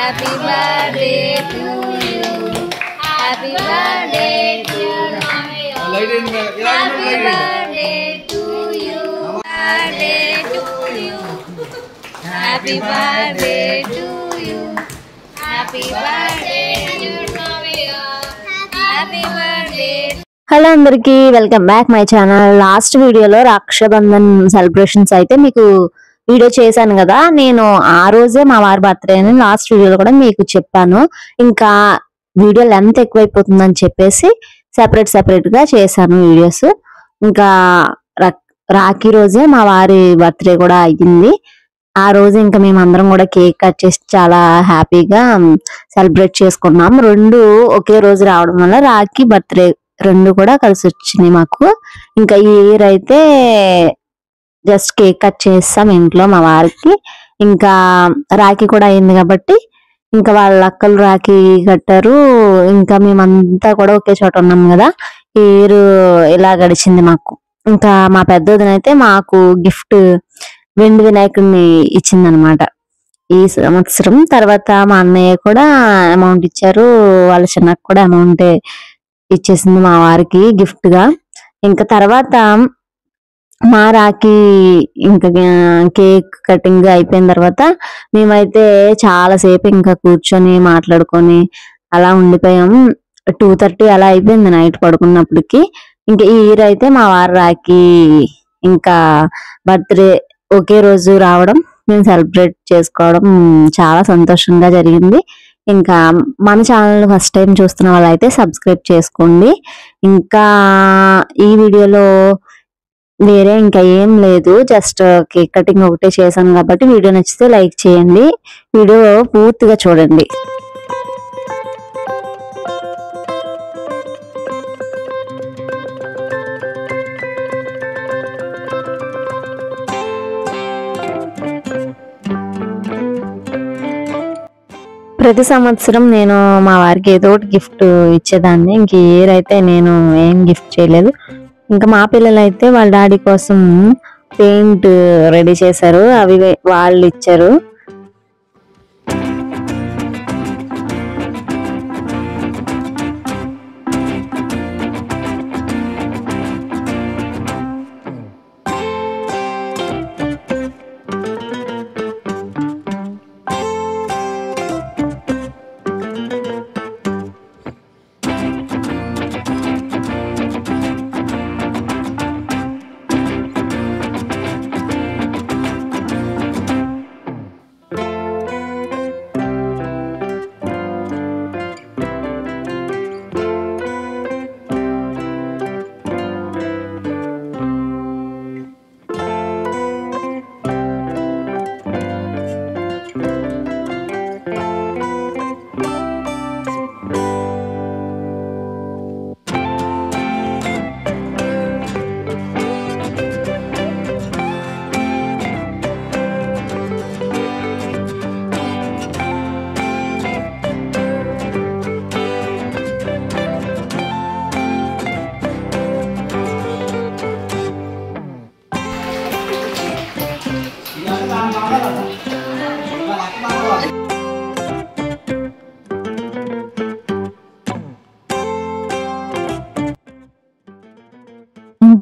Happy birthday to you. Happy birthday to you. Happy birthday to you. Birthday to you. Happy birthday to you. Happy birthday to Navya. Happy birthday. Hello అందరికి welcome back my channel. Last వీడియోలో Raksha Bandhan celebrations అయితే మీకు video చేశాను కదా. నేను ఆ రోజే మా వారి బర్త్డే అని లాస్ట్ వీడియోలో కూడా మీకు చెప్పాను. ఇంకా వీడియో లెంత్ ఎక్కువైపోతుందని చెప్పేసి సెపరేట్ గా చేశాను వీడియోస్. ఇంకా రాఖీ రోజే మా వారి బర్త్డే కూడా అయ్యింది. ఆ రోజు ఇంకా మేమందరం కూడా కేక్ కట్ చేసి చాలా హ్యాపీగా సెలబ్రేట్ చేసుకున్నాం. రెండు ఒకే రోజు రావడం వల్ల రాఖీ బర్త్డే రెండు కూడా కలిసి వచ్చినాయి మాకు. ఇంకా ఈ ఇయర్ అయితే జస్ట్ కేక్ కట్ చేస్తాం ఇంట్లో మా వారికి. ఇంకా రాఖీ కూడా అయింది కాబట్టి ఇంకా వాళ్ళ అక్కలు రాఖీ కట్టారు. ఇంకా మేమంతా కూడా ఒకే చోట ఉన్నాం కదా. ఈ ఇయర్ ఇలా గడిచింది మాకు. ఇంకా మా పెద్ద వదినైతే మాకు గిఫ్ట్ వెండి వినాయకుడిని ఇచ్చిందనమాట ఈ సంవత్సరం. తర్వాత మా అన్నయ్య కూడా అమౌంట్ ఇచ్చారు. వాళ్ళ చిన్నకు కూడా అమౌంట్ ఇచ్చేసింది మా వారికి గిఫ్ట్ గా. ఇంకా తర్వాత మా రాఖీ ఇంకా కేక్ కటింగ్ అయిపోయిన తర్వాత మేమైతే చాలా సేపు ఇంకా కూర్చొని మాట్లాడుకొని అలా ఉండిపోయాం. 2:30 అలా అయిపోయింది నైట్ పడుకున్నప్పటికి. ఇంకా ఈ ఇయర్ అయితే మా వారి రాఖీ ఇంకా బర్త్డే ఒకే రోజు రావడం, మేము సెలబ్రేట్ చేసుకోవడం చాలా సంతోషంగా జరిగింది. ఇంకా మన ఛానల్ ఫస్ట్ టైం చూస్తున్న వాళ్ళైతే సబ్స్క్రైబ్ చేసుకోండి. ఇంకా ఈ వీడియోలో వేరే ఇంకా ఏం లేదు, జస్ట్ కేక్ కటింగ్ ఒకటే చేశాను కాబట్టి వీడియో నచ్చితే లైక్ చేయండి, వీడియో పూర్తిగా చూడండి. ప్రతి సంవత్సరం నేను మా వారికి ఏదో ఒకటి గిఫ్ట్ ఇచ్చేదాన్ని. ఇంక ఈ ఇయర్ అయితే నేను ఏం గిఫ్ట్ చేయలేదు. ఇంకా మా పిల్లలు అయితే వాళ్ళ డాడీ కోసం పెయింట్ రెడీ చేశారు, అవి వాళ్ళు ఇచ్చారు.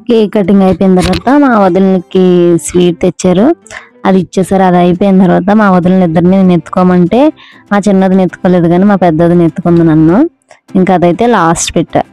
కేక్ కటింగ్ అయిపోయిన తర్వాత మా వదినకి స్వీట్ తెచ్చారు, అది ఇచ్చేసారు. అది అయిపోయిన తర్వాత మా వదినలు ఇద్దరిని నేను ఎత్తుకోమంటే మా చిన్నదిని ఎత్తుకోలేదు కానీ మా పెద్దదిని ఎత్తుకుంది నన్ను. ఇంకా అదైతే లాస్ట్ పెట్టా.